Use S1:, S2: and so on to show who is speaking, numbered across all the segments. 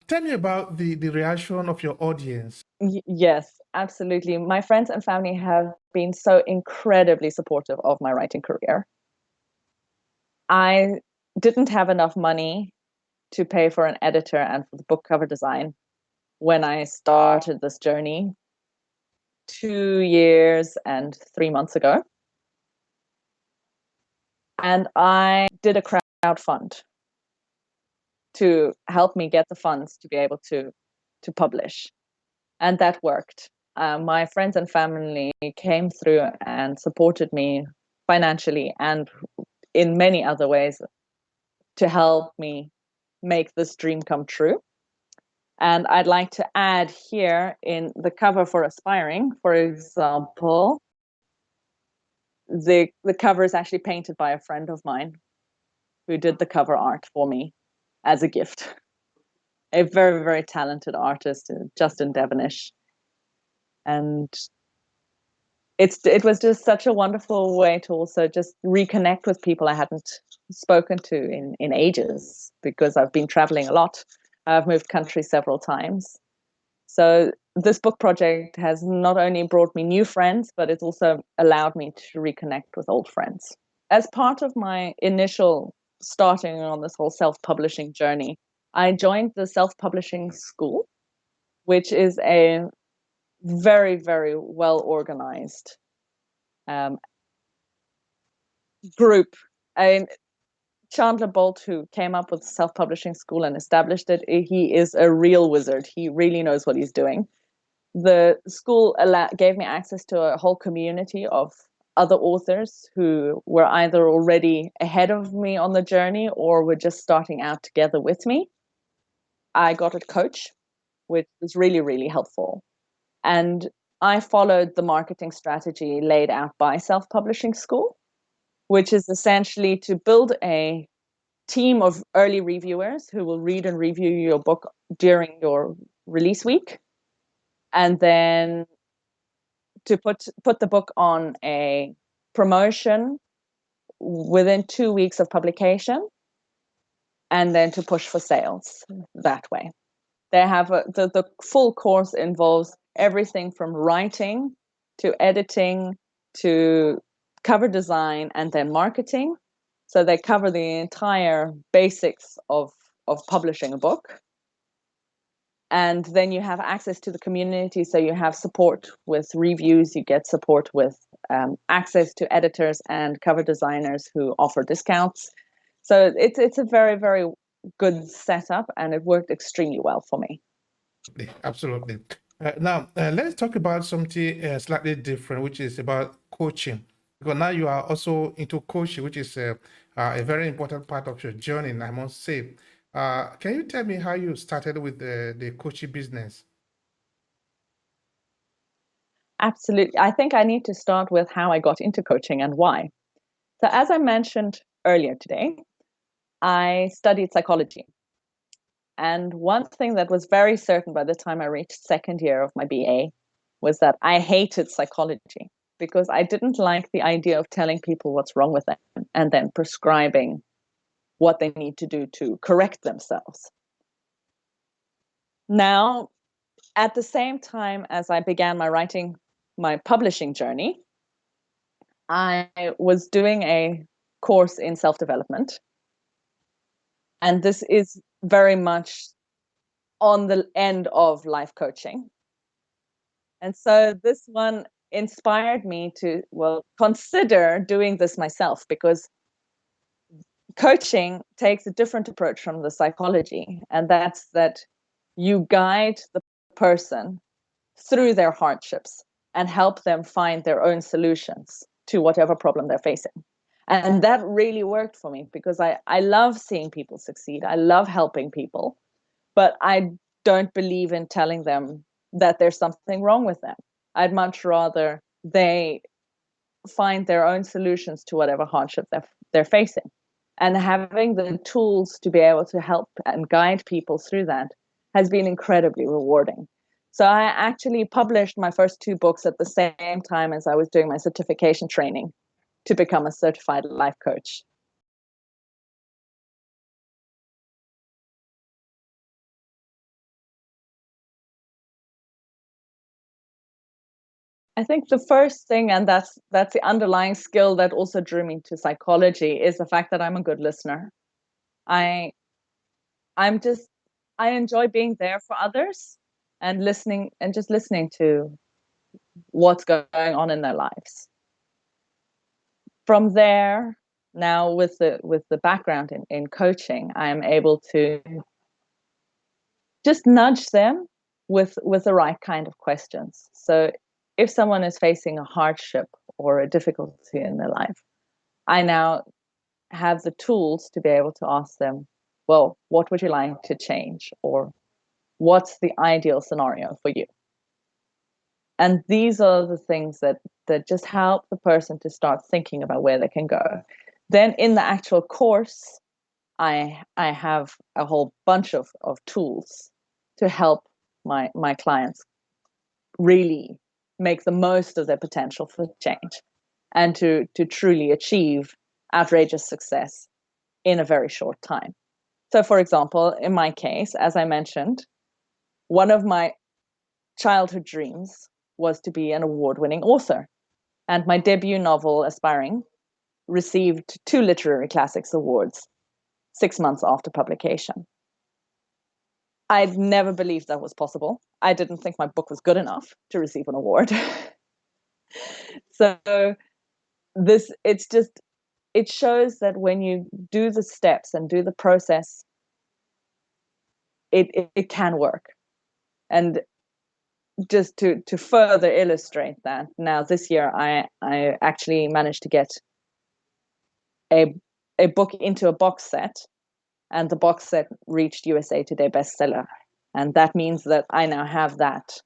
S1: tell me about the reaction of your audience.
S2: Yes, absolutely. My friends and family have been so incredibly supportive of my writing career. I didn't have enough money to pay for an editor and for the book cover design when I started this journey 2 years and 3 months ago. And I did a crowdfund to help me get the funds to be able to publish. And that worked. My friends and family came through and supported me financially and in many other ways to help me make this dream come true. And I'd like to add here in the cover for Aspiring, for example, the cover is actually painted by a friend of mine who did the cover art for me as a gift. A very, very talented artist, Justin Devonish. And it was just such a wonderful way to also just reconnect with people I hadn't spoken to in ages, because I've been traveling a lot. I've moved country several times. So this book project has not only brought me new friends, but it's also allowed me to reconnect with old friends. As part of my initial starting on this whole self-publishing journey, I joined the self-publishing school, which is a very, very well organized group. And Chandler Bolt, who came up with self-publishing school and established it, he is a real wizard. He really knows what he's doing. The school gave me access to a whole community of other authors who were either already ahead of me on the journey or were just starting out together with me. I got a coach, which was really, really helpful. And I followed the marketing strategy laid out by Self-Publishing School, which is essentially to build a team of early reviewers who will read and review your book during your release week, and then to put the book on a promotion within 2 weeks of publication, and then to push for sales that way. They have the full course involves everything from writing to editing to cover design and then marketing. So they cover the entire basics of publishing a book. And then you have access to the community. So you have support with reviews, you get support with access to editors and cover designers who offer discounts. So it's a very, very good setup, and it worked extremely well for me.
S1: Absolutely. Now, let's talk about something slightly different, which is about coaching. Because now you are also into coaching, which is a very important part of your journey, I must say. Can you tell me how you started with the coaching business?
S2: Absolutely. I think I need to start with how I got into coaching and why. So as I mentioned earlier today, I studied psychology. And one thing that was very certain by the time I reached second year of my BA was that I hated psychology, because I didn't like the idea of telling people what's wrong with them and then prescribing what they need to do to correct themselves. Now, at the same time as I began my publishing journey, I was doing a course in self-development. And this is very much on the end of life coaching. And so this one inspired me to, well, consider doing this myself, because coaching takes a different approach from the psychology. And that's that you guide the person through their hardships and help them find their own solutions to whatever problem they're facing. And that really worked for me, because I love seeing people succeed. I love helping people, but I don't believe in telling them that there's something wrong with them. I'd much rather they find their own solutions to whatever hardship they're facing. And having the tools to be able to help and guide people through that has been incredibly rewarding. So I actually published my first 2 books at the same time as I was doing my certification training to become a certified life coach. I think the first thing, and that's the underlying skill that also drew me to psychology, is the fact that I'm a good listener. I I'm just I enjoy being there for others and listening, and just listening to what's going on in their lives. From there, now with the background in coaching, I am able to just nudge them with the right kind of questions. So if someone is facing a hardship or a difficulty in their life, I now have the tools to be able to ask them, well, what would you like to change? Or what's the ideal scenario for you? And these are the things that just help the person to start thinking about where they can go. Then in the actual course, I have a whole bunch of tools to help my clients really make the most of their potential for change and to truly achieve outrageous success in a very short time. So for example, in my case, as I mentioned, one of my childhood dreams was to be an award-winning author. And my debut novel, Aspiring, received 2 literary classics awards 6 months after publication. I'd never believed that was possible. I didn't think my book was good enough to receive an award. So it shows that when you do the steps and do the process, it can work. And just to further illustrate that, now this year I actually managed to get a book into a box set, and the box set reached USA Today bestseller. And that means that I now have that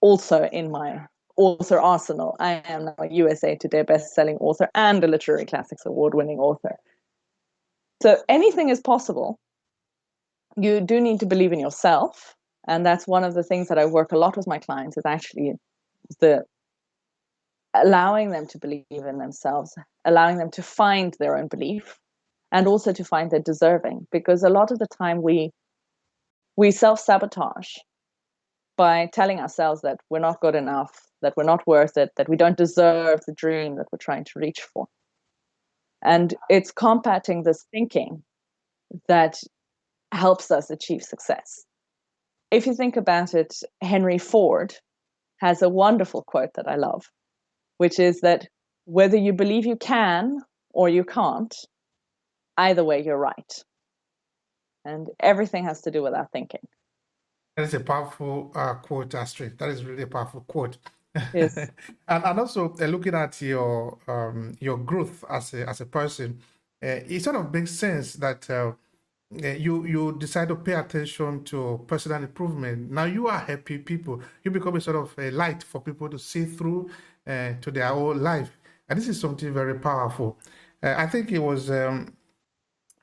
S2: also in my author arsenal. I am now a USA Today best-selling author and a Literary Classics award-winning author. So anything is possible. You do need to believe in yourself. And that's one of the things that I work a lot with my clients, is actually the allowing them to believe in themselves, allowing them to find their own belief, and also to find they're deserving. Because a lot of the time we self-sabotage by telling ourselves that we're not good enough, that we're not worth it, that we don't deserve the dream that we're trying to reach for. And it's combating this thinking that helps us achieve success. If you think about it, Henry Ford has a wonderful quote that I love, which is that whether you believe you can or you can't, either way, you're right. And everything has to do with our thinking.
S1: That is a powerful quote, Astrid. That is really a powerful quote.
S2: Yes.
S1: And also looking at your growth as a person, it sort of makes sense that you decide to pay attention to personal improvement. Now you are happy people. You become a sort of a light for people to see through to their whole life, and this is something very powerful. I think it was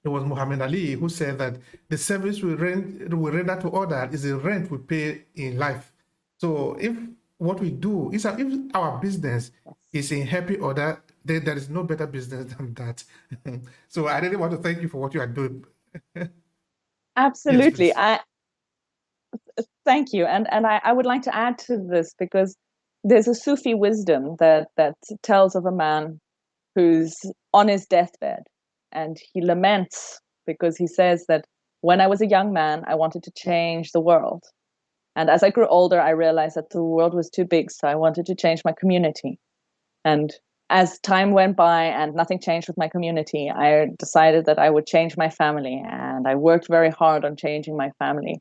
S1: Muhammad Ali who said that the service we render to others is the rent we pay in life. So if what we do is if our business is in happy order, then there is no better business than that. So I really want to thank you for what you are doing. Yes,
S2: Absolutely.
S1: please.
S2: Thank you. And I would like to add to this, because there's a Sufi wisdom that tells of a man who's on his deathbed, and he laments because he says that when I was a young man, I wanted to change the world. And as I grew older, I realized that the world was too big, so I wanted to change my community. And as time went by and nothing changed with my community, I decided that I would change my family, and I worked very hard on changing my family.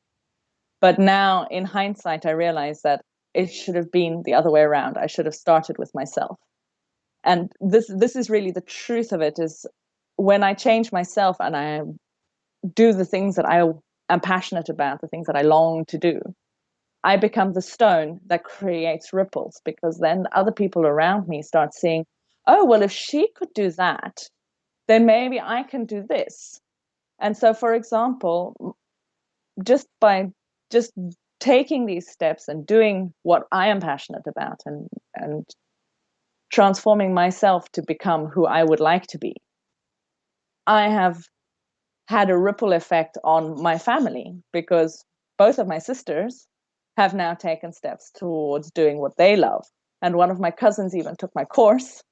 S2: But now, in hindsight, I realize that it should have been the other way around. I should have started with myself. And this is really the truth of it, is when I change myself and I do the things that I am passionate about, the things that I long to do, I become the stone that creates ripples, because then other people around me start seeing, oh, well, if she could do that, then maybe I can do this. And so, for example, just by just taking these steps and doing what I am passionate about, and transforming myself to become who I would like to be, I have had a ripple effect on my family, because both of my sisters have now taken steps towards doing what they love. And one of my cousins even took my course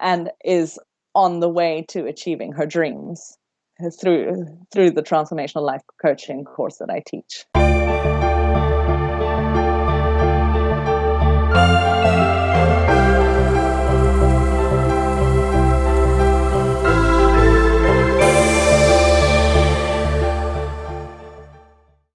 S2: and is on the way to achieving her dreams through the transformational life coaching course that I teach.